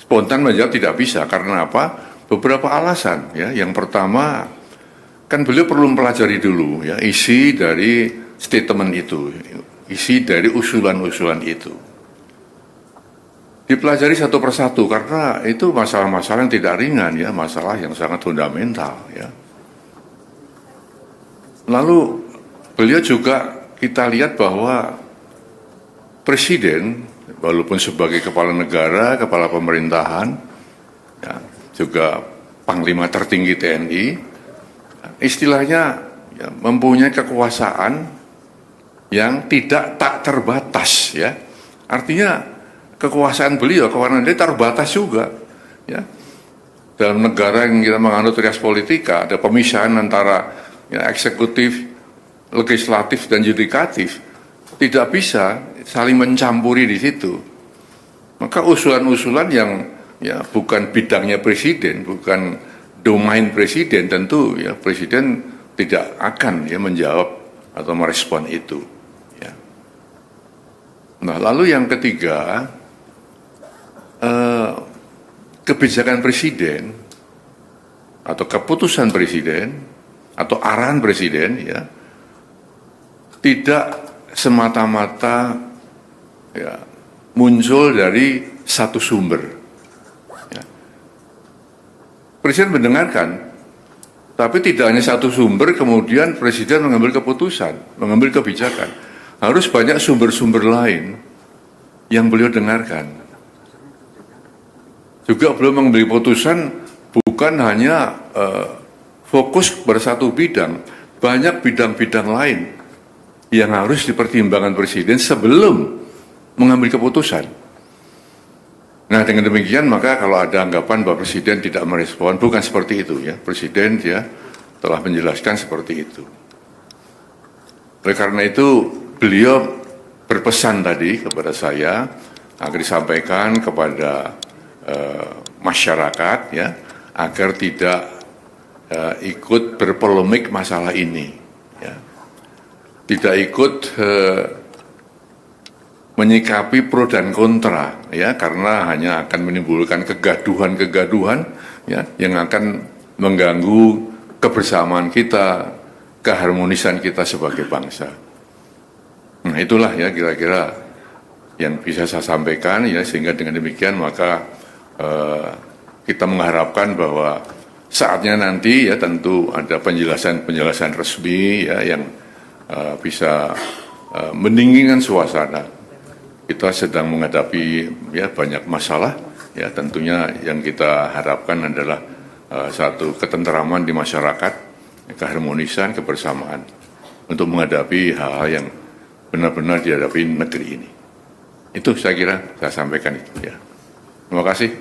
spontan menjawab tidak bisa. Karena apa? Beberapa alasan. Ya. Yang pertama, kan beliau perlu mempelajari dulu ya isi dari statement itu, isi dari usulan-usulan itu. Dipelajari satu persatu karena itu masalah-masalah yang tidak ringan ya, masalah yang sangat fundamental ya. Lalu beliau juga kita lihat bahwa presiden walaupun sebagai kepala negara, kepala pemerintahan, ya, juga panglima tertinggi TNI, istilahnya ya, mempunyai kekuasaan yang tidak tak terbatas ya. Artinya kekuasaan beliau, kewenangan dia terbatas juga ya. Dalam negara yang kita menganut res politika, ada pemisahan antara ya, eksekutif, legislatif dan yudikatif. Tidak bisa saling mencampuri di situ. Maka usulan-usulan yang ya bukan bidangnya presiden, bukan domain presiden, tentu ya presiden tidak akan ya menjawab atau merespon itu. Ya. Nah, lalu yang ketiga, kebijakan presiden atau keputusan presiden atau arahan presiden ya tidak semata-mata ya, muncul dari satu sumber. Ya. Presiden mendengarkan, tapi tidak hanya satu sumber kemudian presiden mengambil keputusan, mengambil kebijakan. Harus banyak sumber-sumber lain yang beliau dengarkan. Juga beliau mengambil keputusan bukan hanya fokus pada satu bidang, banyak bidang-bidang lain yang harus dipertimbangkan presiden sebelum mengambil keputusan. Nah, dengan demikian maka kalau ada anggapan bahwa presiden tidak merespon, bukan seperti itu ya. Presiden ya telah menjelaskan seperti itu. Oleh karena itu beliau berpesan tadi kepada saya agar disampaikan kepada masyarakat ya agar tidak ikut berpolemik masalah ini ya. Tidak ikut menyikapi pro dan kontra ya, karena hanya akan menimbulkan kegaduhan-kegaduhan ya yang akan mengganggu kebersamaan kita, keharmonisan kita sebagai bangsa. Nah, itulah ya kira-kira yang bisa saya sampaikan ya, sehingga dengan demikian maka kita mengharapkan bahwa saatnya nanti ya tentu ada penjelasan-penjelasan resmi ya yang bisa mendinginkan suasana. Kita sedang menghadapi ya banyak masalah ya, tentunya yang kita harapkan adalah satu ketenteraman di masyarakat, keharmonisan, kebersamaan untuk menghadapi hal-hal yang benar-benar dihadapi negeri ini. Itu saya kira saya sampaikan itu ya. Terima kasih.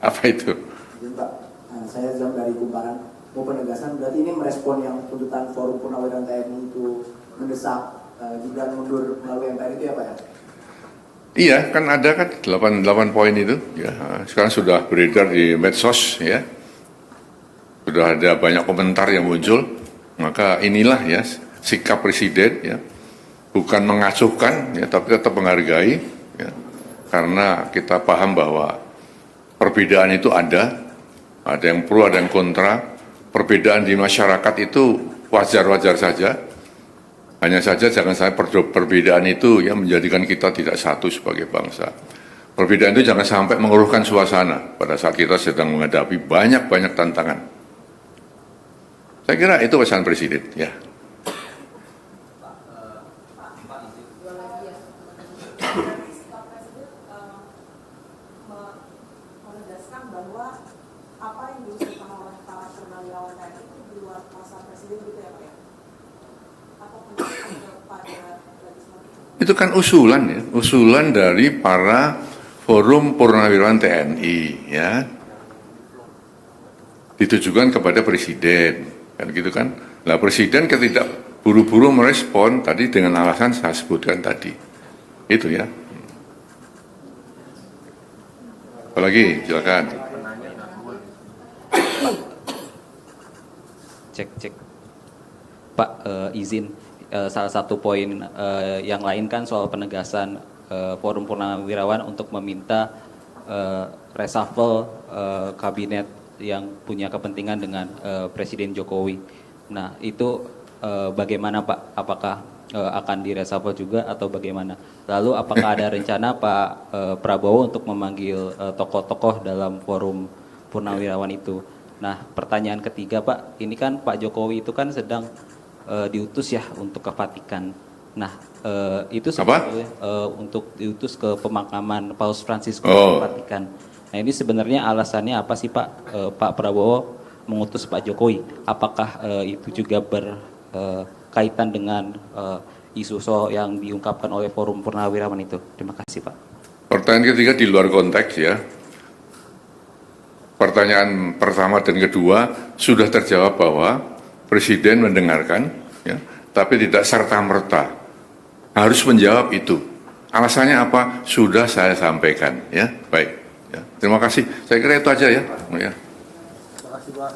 Apa itu? Pak, saya Zam dari Kumparan. Mau penegasan, berarti ini merespon yang tuntutan Forum Purnawiran TNI itu mendesak Gibran mundur melalui MPR itu ya Pak ya? Iya, kan ada kan 8 poin itu. Ya, sekarang sudah beredar di medsos ya. Sudah ada banyak komentar yang muncul. Maka inilah ya sikap presiden ya. Bukan mengacuhkan ya, tapi tetap menghargai ya. Karena kita paham bahwa perbedaan itu ada yang pro, ada yang kontra. Perbedaan di masyarakat itu wajar-wajar saja. Hanya saja jangan sampai perbedaan itu ya menjadikan kita tidak satu sebagai bangsa. Perbedaan itu jangan sampai mengeruhkan suasana pada saat kita sedang menghadapi banyak-banyak tantangan. Saya kira itu pesan presiden ya. Bahwa apa yang diusulkan oleh para purnawirawan tadi itu di luar masa presiden gitu ya Pak ya? Atau kepada legislatif? Itu kan usulan ya, usulan dari para forum purnawirawan TNI ya. Ditujukan kepada presiden kan gitu kan. Nah, presiden ketika buru-buru merespon tadi dengan alasan saya sebutkan tadi. Itu ya. Apalagi silakan. Cek Pak, izin salah satu poin yang lain kan soal penegasan Forum Purnawirawan untuk meminta reshuffle kabinet yang punya kepentingan dengan Presiden Jokowi. Nah, itu bagaimana Pak? Apakah akan direshuffle juga atau bagaimana? Lalu apakah ada rencana Pak Prabowo untuk memanggil tokoh-tokoh dalam Forum Purnawirawan itu? Nah, pertanyaan ketiga Pak, ini kan Pak Jokowi itu kan sedang diutus ya untuk ke Vatikan. Nah, itu sebetulnya untuk diutus ke pemakaman Paus Fransiskus ke Vatikan. Nah, ini sebenarnya alasannya apa sih Pak? Pak Prabowo mengutus Pak Jokowi. Apakah itu juga berkaitan dengan isu soal yang diungkapkan oleh Forum Purnawirawan itu? Terima kasih Pak. Pertanyaan ketiga di luar konteks ya. Pertanyaan pertama dan kedua sudah terjawab bahwa Presiden mendengarkan, ya, tapi tidak serta-merta harus menjawab itu. Alasannya apa? Sudah saya sampaikan, ya. Baik. Ya. Terima kasih. Saya kira itu aja ya. Terima kasih Pak.